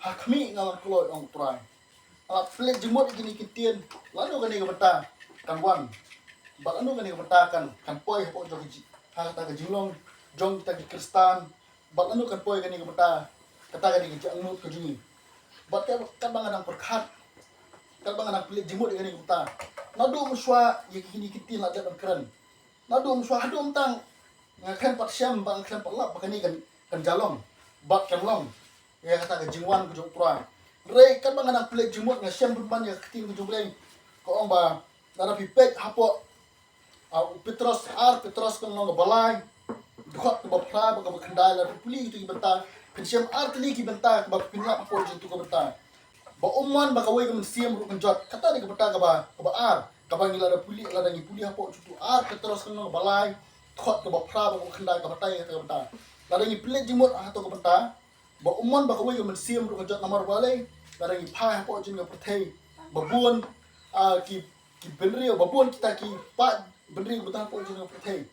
hakmi ngawan kloy ong trai plek jemut gini kitien lalu gani ke beta kan wan bak anu gani ke beta kan poi hapo jong ha ta ke jinglong jong kita ke kristan bak anu kan poi gani ke beta kata gani ke jang ke jungi bak kan bangadang perkat kan bangadang plek jemut gani ke beta nadu muswa yiki kitien la dat keren nadu muswa hadu tang ngakan pat syam bang kan pat lap bakani kan jalong bak kan long ya kata ke jingwan ke jong trai rei kan bang anak plek jumut nga syam berban ya keting ke jong ko ong ba dara pipek hapo Petros kan nong balai dukhat ke bapra ba kendai la puli itu ki benta pensiam tli ki benta ba pinla hapo jong tu ke benta ba umman ba kawai ke siam ru kenjot kata di ke benta ka ba ngila da puli la da ni puli hapo tu Petros kan nong balai dukhat ke bapra ba kendai ka benta ya ke benta la da ni plek jumut hato ke benta ba umman ba kawai ke siam ru kenjot namar balai darang ipai hapo jin ga perthei babun ki benrio babun kita ki pa benri betul hapo jin ga perthei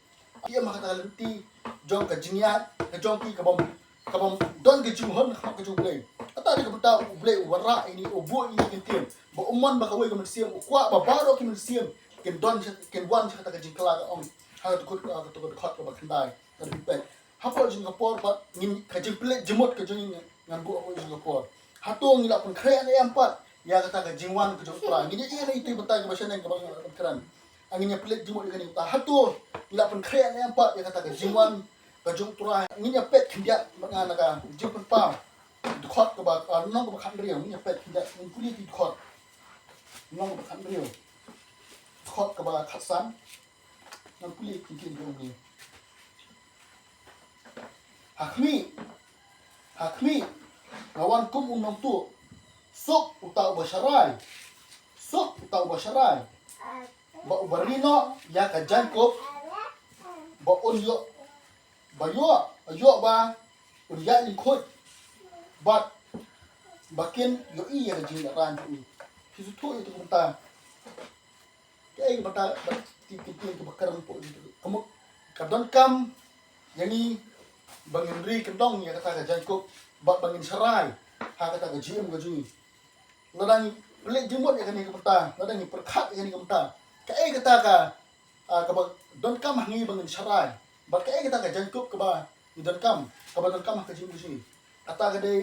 kia makata lenti jong ka jingyat ka jong ki ka bom don ke jumhon ha ka juble ata ri ka beta uble wara ini obo ini kintin ba umman ba kawai ga mensiam ukwa ba baro ki mensiam ken don ken wan kata ka jingkla ga om ha to kut ka to khot ka ba khandai ka ri hapo jin ga por ba ngin ka jingple jemot ka jong ngan bu hapo jin ga por hatung ngila pun kaya na empat ya kata ke jingwan ke jokra ngini iya na itu betai ke bahasa nang kabang keran anginnya pelit jumut dengan itu hatung ngila pun kaya na empat ya kata ke jingwan ke jokra nginya pet kindia mangana ka jipun pam dkhot ke ba nong ke khan riau nginya pet kindia ngkuli ti dkhot nong ke khan riau dkhot ke ba khasan nang kuli ti ti ngi hakmi kawan kum unang tu sok utau basharai ba ubarino ya ka jankop ba onyo ba yo ba unya likhot ba bakin yo iya ka jinga ran tu kisu tu itu bata kai bata ti ke bakaran po itu kamu kadon kam yani bangin ri kendong ya kata ka jankop bak bangin serai ha kata ke jim ke jui ladang pelik jimut ya kani ke peta ladang perkat ya kani ke peta kai kata ka ba don kam hangi bangin serai bak kai kata ka jangkup ke ba don kam ke jim ke jui kata ke dei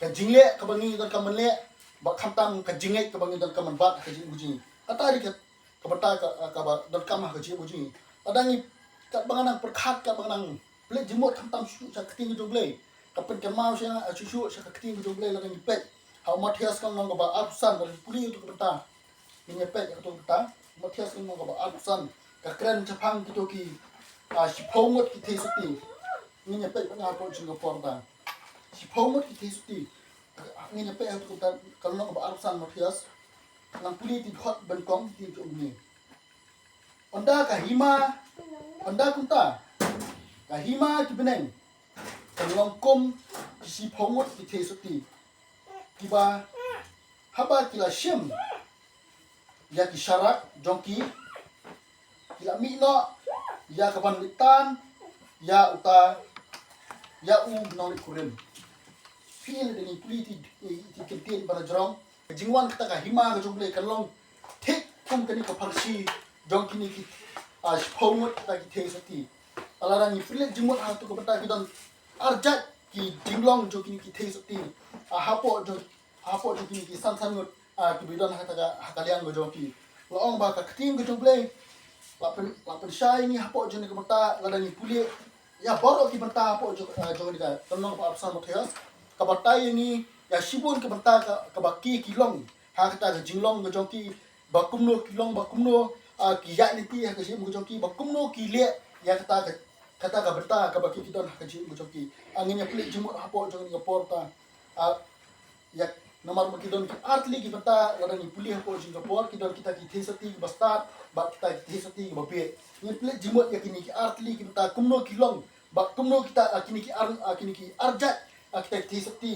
ka jingle ke bangi don kam le bak khamtang ka jingai ke bangi don kam bat ke jim ke jui kata ri ke peta ka ba don kam ke jim ke jui ladang ka banganang perkat ka banganang pelik jimut khamtang su sa keting ke jumble kapan kemau saya cucu saya keting ke jumlah lagi pet how Matias kan nong ba absan dari puli itu kebenta ini pet itu kebenta Matias kan nong ba absan ka keren Jepang gitu ki si pongot ki tesuti ini pet na po Singapore ta si pongot ki tesuti ini pet itu kebenta kalau nong ba absan Matias nang puli di hot benkong di jumlah onda kunta ka hima ki beneng Kalongkom si pongot ki tesuti kiba haba kila shim ya ki syarak jongki kila mino ya kaban litan ya uta ya nong kurim feel dengan kuliti kentin pada jerong jingwan kita ka hima ka jongle kalong tek kum kani ka parsi jongki ni ki si pongot kita ki tesuti alarang ni feel jimut ha tu ka bata ki don arjat ki dinglong jo kini ki tesuti hapo jo kini ki san ngut ki bidon hakalian go jo ki loong ba ka keting go jo blei lapen shai ni hapo jo ni ka mata ladang ni puli ya boro ki mata hapo jo ni ka tonong pa apsan motheas ka batai ni ya shibun ka mata ka baki kilong ha kata ka jinglong go jo ki bakumno ki ya ni ti ha ka shim go jo ki bakumno ki le ya kata ka beta ka baki kita ka jim joki anginnya pelik jumut hapo jong ni porta ya nomor makidon ki artli ki beta ladang ni puli hapo jing por kidon kita ki thesati ki bastat ba kita ki thesati ki babe ni pelik jumut ya kini ki artli ki beta kumno kilong ba kumno kita kini ki arjat kita ki thesati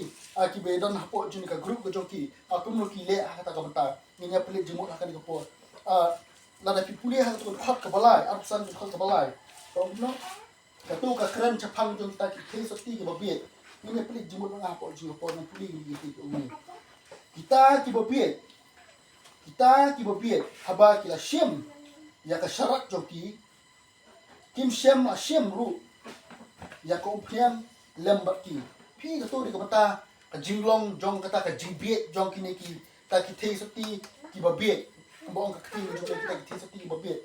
ki bedon hapo jing ka group ko joki kumno ki le kata ka beta ni pelik jumut akan ki por ladang ki puli ha to khot ka balai arsan khot ka balai to no katu ka keren Jepang jong kita ki tesuti ki babe ini pelik jemur ngapa jengapon yang pelik gitu ini. Kita kibabiet. Kita kibabiet haba kila shem ya ka syarat joki kim shem a shem ru ya ka umpian lembat ki pi ka to di ka mata ka jinglong jong kata ka jingbiet jong kini ki ta ki te soti kibabiet ambong ka kini jong kita ki te soti kibabiet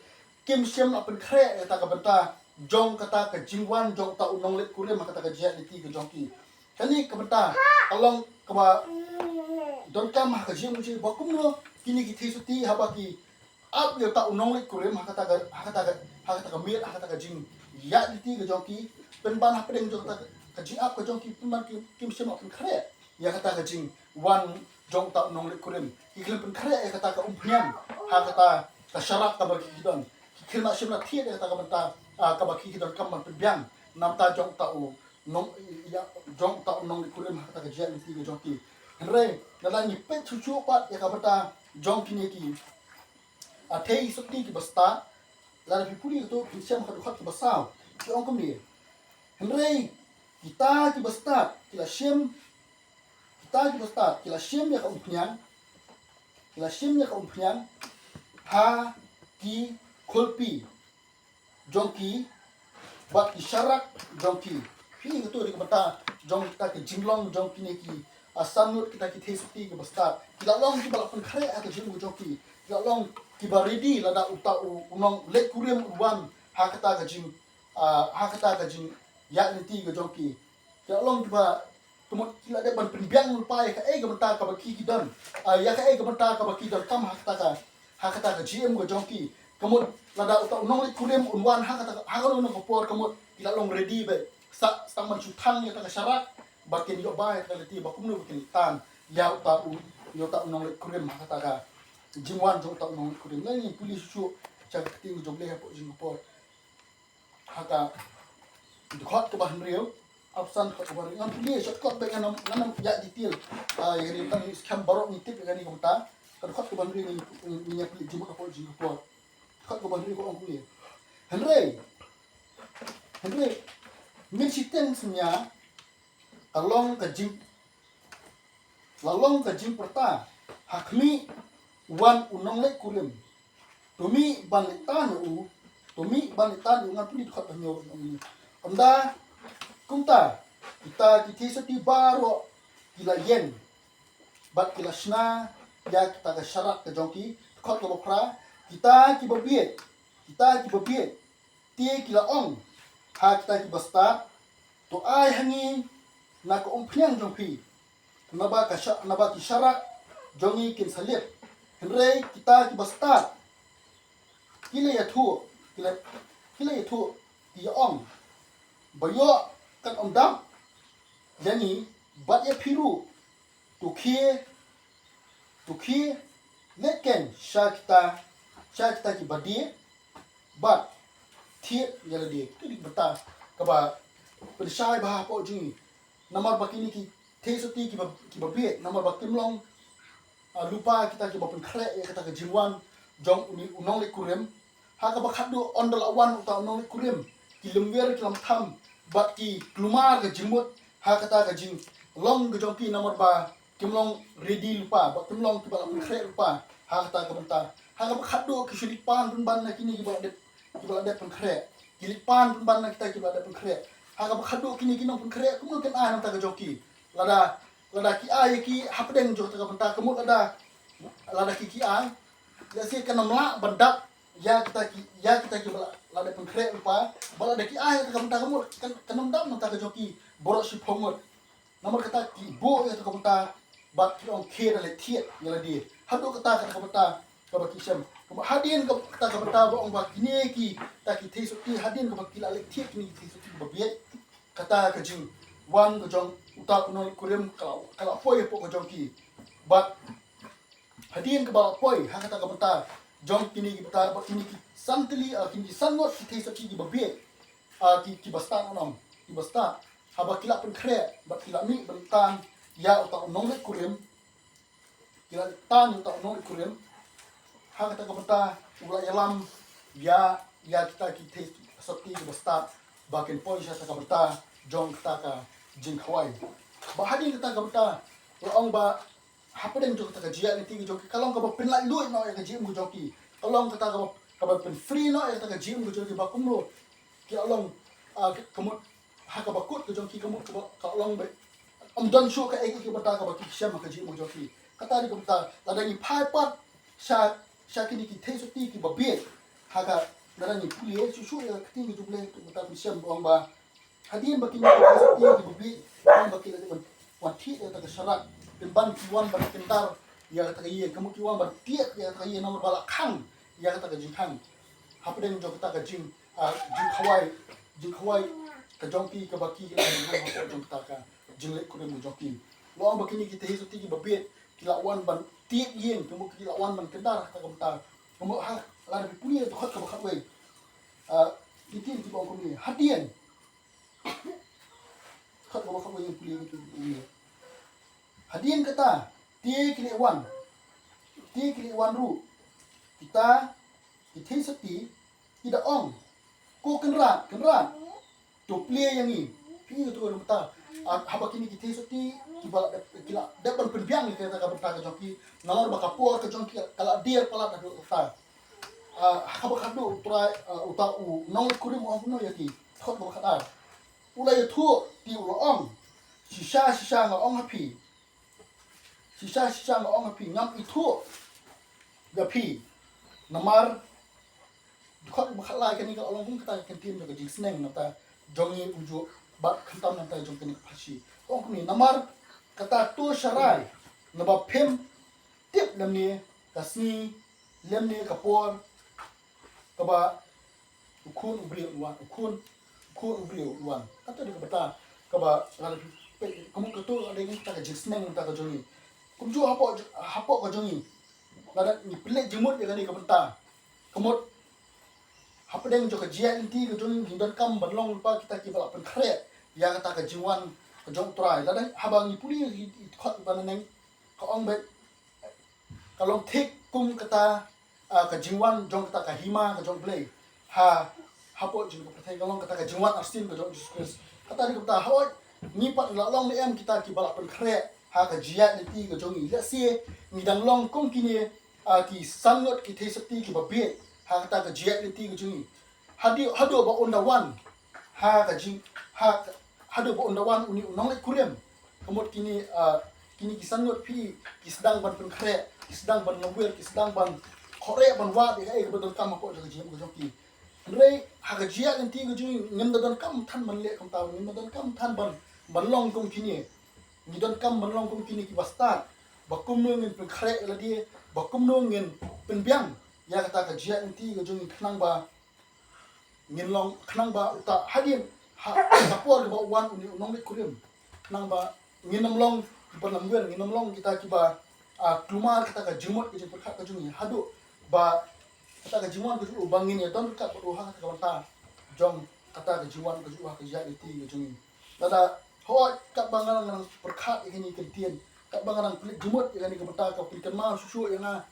kim shem a pen kre ya ta ka banta jong kata ka jingwan jong ta unong let kure ma kata ka jiat liti ka jong ki kani ka banta along ka ba don kam ha ka jing mu chi bakum no kini ki te soti haba ki ap yo ta unong let kure ma kata ka mir kata ka jing ya liti ka jong ki pen ban ha pedeng jong ta ka jing ap ka jong ki pen ban kim shem a pen kre ya kata ka jing wan jong ta unong let kure ki klem pen kre ya kata ka umpian ha kata ka syarat ka ba ki don ki khilna shem na thiet ya kata ka banta ka ba ki don kam man pen biang nam ta jong ta u nong ya jong ta unong let kure ma kata ka jiat liti ka jong ki re dalam ni pet cucu pat ya ka banta jong kini ki thei soti ki basta la fi puli to ki sem ka khat ki basau ki ong kom ni henrei kita ki basta ki la shem kita ki basta ki la shem ya ka umpian ki la shem ya ka umpian ha ki kolpi jong ki bat ki syarat jong ki fi to di ka banta jong kita ki jinglong jong kini ki asanut kita ki thei soti ki basta ki la long ki balapun khare ata jing jong ki la long kiba ready lada uta unong let kurem uwan hakata ka jing ya liti ga jongki ya long kiba tumot kila de ban penbiang lupa ya ka ga benta ka baki kidan ya ka ga benta ka baki dan kam hakata ka gm ga jongki kamut lada uta unong let kurem unwan hakata unong ko por kamut kila long ready be sa man chutan ya ka syarat bakin yo ba ka liti bakum no bakin tan ya uta unong let kurem hakata ka jingwan jong tak nong kurim lai ni puli susu cak ting jong le hapo Singapore haka dukhat ke bahan riau absan khat bahan ngan puli shortcut baik nam ya detail yari tang scam barok ni tip gani ko ta dukhat ke bahan riau ni nya puli jingwan hapo Singapore dukhat ke bahan riau ko ong puli Henry min siteng semnya lalong ka jing perta hakmi wan unong le kulim tumi banitan ngan puli khat nyor ni onda kumta kita kiti seti baro kila yen bat kila shna ya kita ka syarat ka jongki khat ko bokra kita ki babiet tie kila ong ha kita ki basta to ai hangi na ko umpiang jongpi naba ki syarat jongi kin salip henrei kita ki basta kila ya thu ki ong bayo kan ondam yani bat ya piru tu khie leken syakta ki badi bat thiet yala di tu di bata ka ba persai bah po ji namar bakini ki thesoti ki babiet namar bakim long lupa kita ki bapun khle ya kata ke jingwan jong unong le kurem ha ka bakhat do ondal awan uta unong le kurem ki lemwer ki lam tham bat ki klumar ke jimut ha kata ke jing long ke jong ki namar ba kimlong ready lupa ba kimlong ki balapun khle lupa ha kata ke benta ha ka bakhat do ki sulipan pun ban na kini ki balade pun khle ki lipan pun ban na kita ki balade pun khle ha ka bakhat do kini kinong pun khle kumul ken a nam ta ke joki lada ki ai ki hapdeng jo ta benta kemut lada ki ai ya si kana mla bandak ya kita ki lada pengkre lupa bala de ki ai ta benta kemut kan kanam dam ta joki borok si phomut nomor kata ki bo ya ta benta bat ki ong khe le thiet ya di hadu kata benta ka ba ki sem hadin kata benta ba ong ba kini ki ta ki thei soti hadin ka ba ki la le thiet ni thei soti ba biet kata ka jing wan ko jong utak no kurem kalau poi po ko jong ki bat hadin ke bala poi ha kata ka benta jong kini ki beta ba kini ki santli kini sangot ki thei soti ki ba biet ki basta onong ki basta ha ba kila pun kre ba kila mi bentan ya utak no kurem kila tan utak no kurem ha kata ka benta ula yalam ya kita ki thei soti ki basta bakin poi sa ka benta jong kata ka jing khawai ba hadin kata ka bata ong ba hapadeng jo kata ka jia ni ti joki kalong ka ba pen lai lui no ya ka jim go joki kalong kata ka ba pen free no ya kata ka jim go joki ba kumlo ki along kamu ha ka ba kut ka joki kamu ka along ba don shu ka ek ki bata ka ba ki syam ka jim go joki kata ni ka bata ada ni phai pat sha kini ki thai so ti ki ba be ha ka dara ni pulie su ya ka ti ki juble bata ki syam ong ba hadin ba kini ki thai so ti ki ba be ong ba ki la wan thi ya ta ka syaratเป็นบ้านที่วันบันเป็นตาอยากตะกี้ขมุกที่วันบันเตี้ยอยากตะกี้น้ำมันบาละขังอยากตะกี้จิงขังฮับเด้งจงตะกี้จิงขวายกระจงปีกระบักกี้กระจงให้ฮับจงตะกี้จิงเล็กคนเดียวจงปีลองบักกี้นี่กิเตหิสุติกิบเบียกิละวันบันเตี้ยเยี่ยงขมุกกิละวันบันเป็นตาตะกี้ตาขมุกฮะลานไปปุ่นเนี่ยตัวขัดกับขัดเว้ยที่ที่บอกคนนี้ฮัดเดียนขัดกับขัดเว้ยปุ่นเนี่ยHadian kata tiye kili wan ru kita seti tidak ong ko kenrat to play yang ni pi tu orang kata haba kini kita seti kila dapat perbiang kita ka berta ka joki nalor baka por ka joki kala dia kala da ta haba khadu try uta u nong kurim of no yaki thot ba khada ulai thu ti u ong shisha nga ong happy sisa nga ong api ngam itu gapi namar dukhat bakhalai kani ka olong kung kata kantin ka jing sneng nata jongi uju bat khantam nata jong kani phashi ong kuni namar kata tu sharai naba phem tip lemni kasni lemni kapor kaba ukun ubri wan kata di kata kaba kamu ketu ada yang kata jing sneng nata ka jongi kumju hapo ka jongi kada ni plek jemut ya kani ka benta kemut hapdeng jo ka jia inti ka jongi hindan kam banlong pa kita ki bala pen khre ya kata ka jiwan ka jong trai kada habang ni puli khot bananeng ka ong be kalong thik kum kata ka jiwan jong kata ka hima ka jong play hapo jing ka prathai kalong kata ka jiwan arstin ka jong Jesus kata ni ka hawai ni pat la long le em kita ki bala pen khre ha ka jia ni ti ka jongi la sie ni dang long kong kini ki sangot ki thesati ki babie ha ka ta ka jia ni ti ka jongi hado ba onda wan ha ka jing hado ba onda wan uni nong le kurem kamot kini ki sangot pi ki sedang ban pen khre ki sedang ban ngwer ki sedang ban khore ban wa be ka badon kam ko ka jia ka jongi re ha ka jia ni ti ka jongi ngem da don kam than man le kam ta ngem da don kam than ban long kong kini ni don kam manlong kum kini ki bastat bakum no ngin pen khre la di bakum no ngin pen biang ya kata ka jia inti ga jung khnang ba ngin long khnang ba uta hadin kapor ba wan uni nong le kurim khnang ba ngin nam long ban nam wen ngin nam long kita ki ba klumar kata ka jumot ki perkhat ka jung hadu ba kata ka jiwan ka ju bangin ya don ka ko ha ka ta jong kata ka jiwan ka ju ha ka jia inti ga jung dada hoi kat bangalang nang perkhat ini kentian kat bangalang pelik jumut yang ni kebeta ka pelikan ma susu yang ha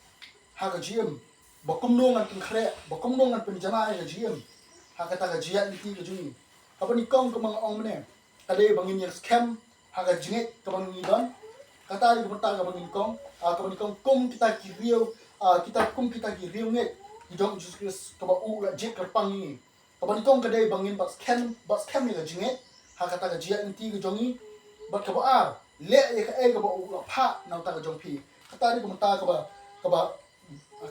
ka jiem bakum nongan pen khre bakum nongan pen jana ya jiem ha kata ka jia ni ti ka juni apa ni kong ka mga ong mene ade bangin yak scam ha ka jinget ka bangin don kata ni kebeta ka bangin kong ka bangin kong kum kita ki riu kita ki riu nget idong Jesus ka ba u la jek ka pang ni ka bangin kong ka dei bangin ba scam ni ka jinget ha kata ka jia inti ka jongi bat ka ba le ye ka e ka ba u la pha na ta ka jong pi kata ni ka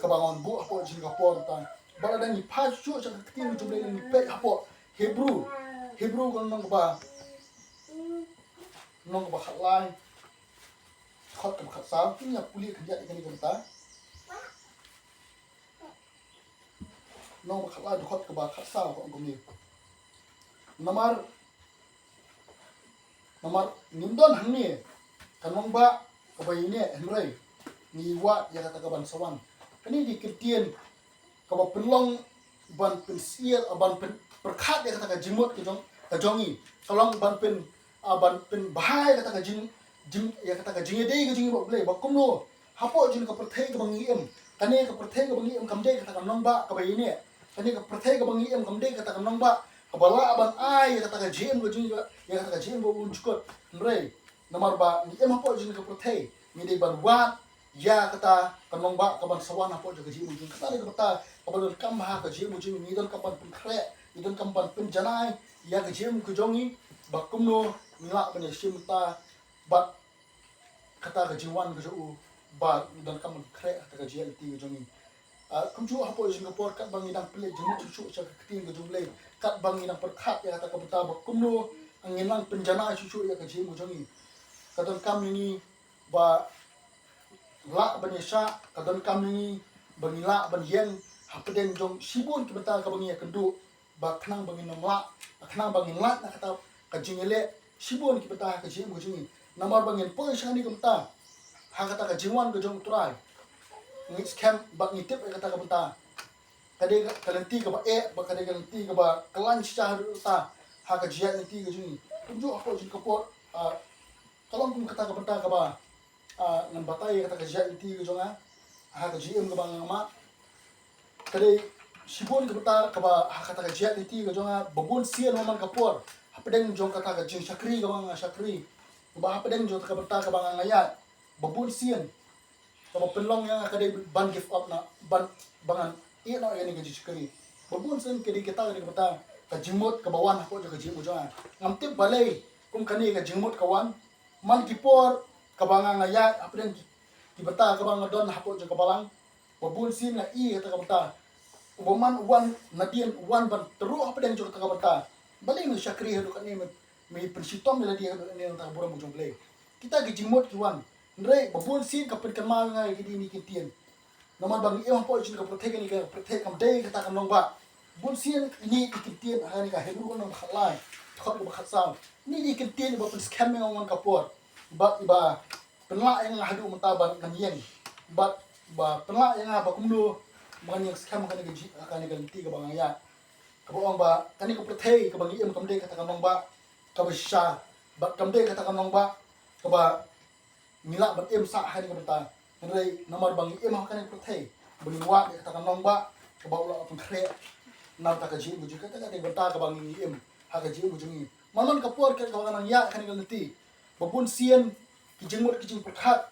ba ngon bu apo jing ka por ta ba la ni pha chu cha ka ti ni jumle ni pe apo hebrew kan nong ba khatlai khot ka khatsa ni ya puli ka ja ni ka ta nong ba khatlai khot ka ba khatsa ko ngom ni namar nimdon hangni kanong ba kabay ni henry ni wa ya kata kaban sawan kani di kirtien kaba penlong ban pensier ban perkhat ya kata ka jimot ka jongi kalong ban pen bahai kata ka jing ya kata ka jinge dei ka jinge ba ble ba kumno hapo jin ka perthai ka bangi em kani ka perthai ka bangi em kamde kata ka nong ba kabay ni kani ka perthai ka bangi em kamde kata ka nong ba Kabala aban ai kata ka GM go jing ya kata ka GM go unjukot nre nomor ba ni em hapo jing ka prothe ni de ban wat ya kata kanong ba kaban sawan hapo jo ka GM jing kata de kata kaban kam ha ka GM jing ni don kaban pun kre ni don kaban pun janai ya ka GM ku jongi ba kumno ngla ban sim ta ba kata ka jingwan ka jo ba ni don kaban kre kata ka GM ti go jongi kumju hapo Singapore kat bang idang pelik jemu cucu cak keting ke jumleh kat bang idang perkat ya kata kabeta kumno anginang penjana cucu ya ke jemu jongi kadon kam ini ba la banyesa kadon kam ini bangila ban yen hapden jong sibun kabeta ka bangi ya kendu ba khnang bangi namla khnang bangi lat na kata ka jingele sibun kabeta ka jemu jongi namar bangin poi sani kabeta ha kata ka jingwan ke jong turai ngis camp bak ngitip kata ka benta kade kalenti ka ba ba kade kalenti ka ba kelan cah ta ha ka jia nanti ka jini tunjuk aku jin ka pot kalau kum kata ka benta ka ba ngan batai kata ka jia nanti ka jonga ha ka jiem ka ba ngama kade sibon ka benta ka ba ha kata ka jia nanti ka jonga babun sian man ka por ha pedeng jong kata ka jing sakri ka ba sakri ba ha pedeng jong ka benta ka ba ngayat babun sian kalau pelong yang akade ban give up na ban bangan iya na yani gaji sekali babun sen kedi kita kedi kata ka jimut ka bawan ko jo ka jimu jangan ngamtip balai kum kani ka jimut kawan man kipor ka banga ngaya apren ki bata ka banga don hapo jo ka balang babun sin na i kata ka bata ubaman uwan nadian uwan ban teru apren jo ka bata balai no syakri hadu kani me persitom la dia ni ta buram jo play kita ki jimut kiwan Ndre babun sin kapit kamang nga gidi ni kitien. Naman bang iyo po isin ka protect ni ka protect kam day kata kan ba. Bun sin ini ikitien hani ka hebu ko ng khalai. Khot ko khasaw. Ni ikitien ba pun scamming ang kapor. Ba iba penla yang hadu mataban kan yen. Ba penla yang ba kumlo man yang scam kan gaji kan ganti ka bang ya. Kabuang ba kani ko protect ka bang iyo kam day kata kan ba. Ka ba sha ba kam day kata kan ba. Ka ba nila ban em sa hani kabeta ngai namar bang em ha kan prothe bani wa kata kan nong ba ka ba ula pun kre na ta ka ji bu ji kata ka de bata ka bang em ha ka ji bu ji manon ka por ka bang ya kan kan ti babun sien ki jingmut ki jing prakhat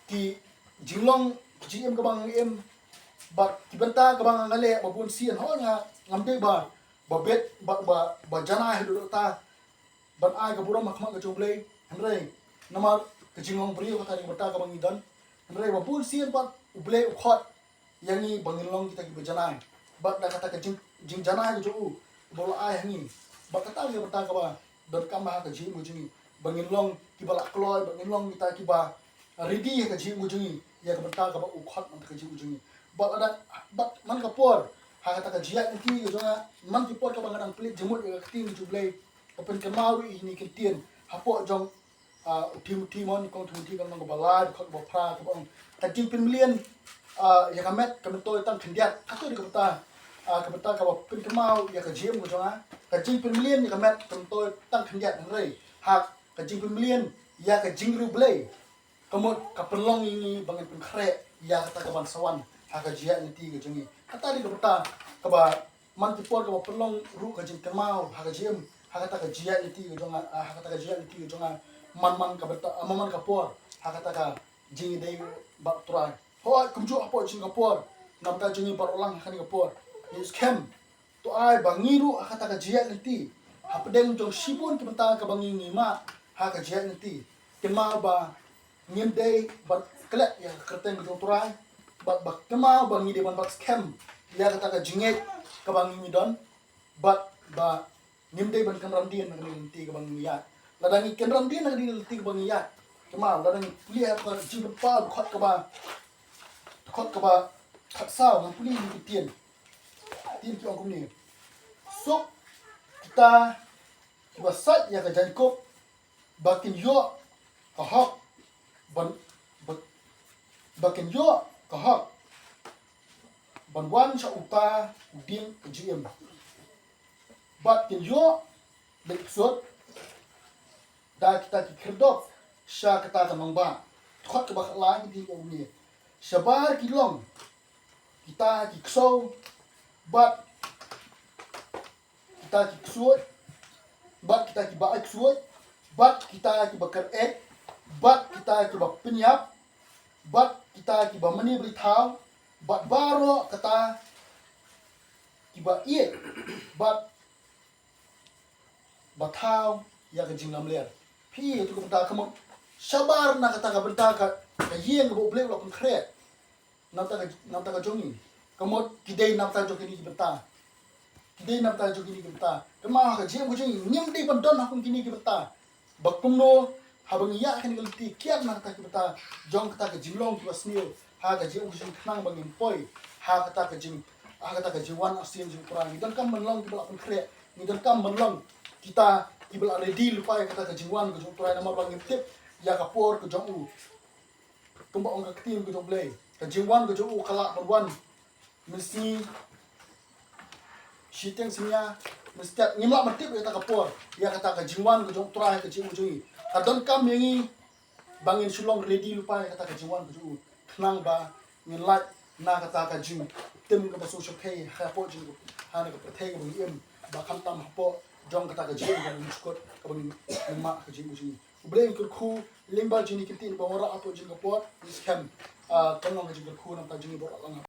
ki jinglong ki ji em ka bang em ba ki bata ka bang ngale babun sien ho nya ngamde ba bet ba jana hidu ta ban ai ka buram makma ka jumble ngai namar kejingong brio kata ni bata ka bang idan nrai babun sien pat uble ukhot yangi bangilong kita ki bejanai bat da kata kejing jing janai jo u bola ai hangi bat kata ni bata ka ba don kam ha ka jing mujuni bangilong ki bala kloy bangilong kita ki ba ready ka jing mujuni ya ka bata ka ba ukhot man ka jing mujuni bat ada bat man ka por ha kata ka jia ki jo man ki por ka bang adang plit jemut ka ting ju blai open kemawi ni kitien hapo jong uti mon kong uti kong nong balad kong bopra kong tajing pin million ya kamet kametoy tang khendiat kato di kabeta kabeta ka pin kemau ya ka jem ko jonga tajing pin million ya kamet kametoy tang khendiat ngai hak tajing pin million ya ka jingru blay kamot ka pelong ini bangen pin khre ya kata ka ban sawan hak ka jia niti ka jongi kata di kabeta ka ba man tipor ka pelong ru ka jing kemau hak ka jem hak kata ka jia niti ka jonga hak kata ka jia niti ka jonga man ka beta man ka por ha kata ka jingi dei ba trai ho kumju apo Singapore nam ta jingi par ulang kan ka por ni scam to ai bangiru ha kata ka jia nanti ha pedeng jong sibun ki beta ka bangi ni ma ha ka jia nanti kema ba ngim dei ba klet ya kerteng jong trai ba kema bangi de ban ba scam ya kata ka jinget ka bangi ni don ba ngim dei ban kan ramdien nanti ka bangi ya ladang ikan ram dia nak dileti ke bangi ya cuma ladang lihat ka jing pa khot ka ba khat sao ngam puli ni tien ki ong ni so kita kiba sat ya ka jankop bakin yo ka hak ban bakin yo ka hak ban wan sa uta ding gm bakin yo beksot da kita ki kerdop sha kata ka mangba thot ka ba la ni ko ni shabar ki long kita ki kso bat kita ki suot, bat kita ki baik suot, bat kita ki bakar bat kita ki bak penyap, bat kita ki ba mani beritahu, bat baro kata ki ba bat batau ya ke jinglam ler. Pi itu kata kamu sabar na kata ka berita ka yeng ka boleh lo konkret. Nata ka jongi. Kamu kidai nata jo kini ki berita. Kidai nata jo kini ki berita. Kema ka jeng ko jongi nyem dei bandon hakun kini ki berita. Bakumno habang iya kan ngalti kiat na kata ki berita. Jong kata ka jinglong ki basnil. Ha ka jeng ko jongi knang bangin poi. Ha kata ka jiwan asin jing kurang. Dan kam menlong ki bala konkret. Ni dan kam menlong kita ibal ready lupa ya kata kejingwan ke jong turai nama bangin tip ya kapor ke jong u tumba ong kaktim ke jong play kejingwan ke jong u kalak berwan mesti shiteng semia mesti ngimla matip ya kata kapor ya kata kejingwan ke jong turai ke jing ujui kadon kam yangi bangin sulong ready lupa ya kata kejingwan ke jong u kenang ba ngilai na kata kejing tim ke social pay kapor jing hana ke pertega bangin ba kantam hapo jong kata ka jing kan skot ka bang ma ka jing uji ubleng kur khu limba jini kitin bawara apo jing ka pot is kam tongong ka jing kur khu nam ta jing bo lang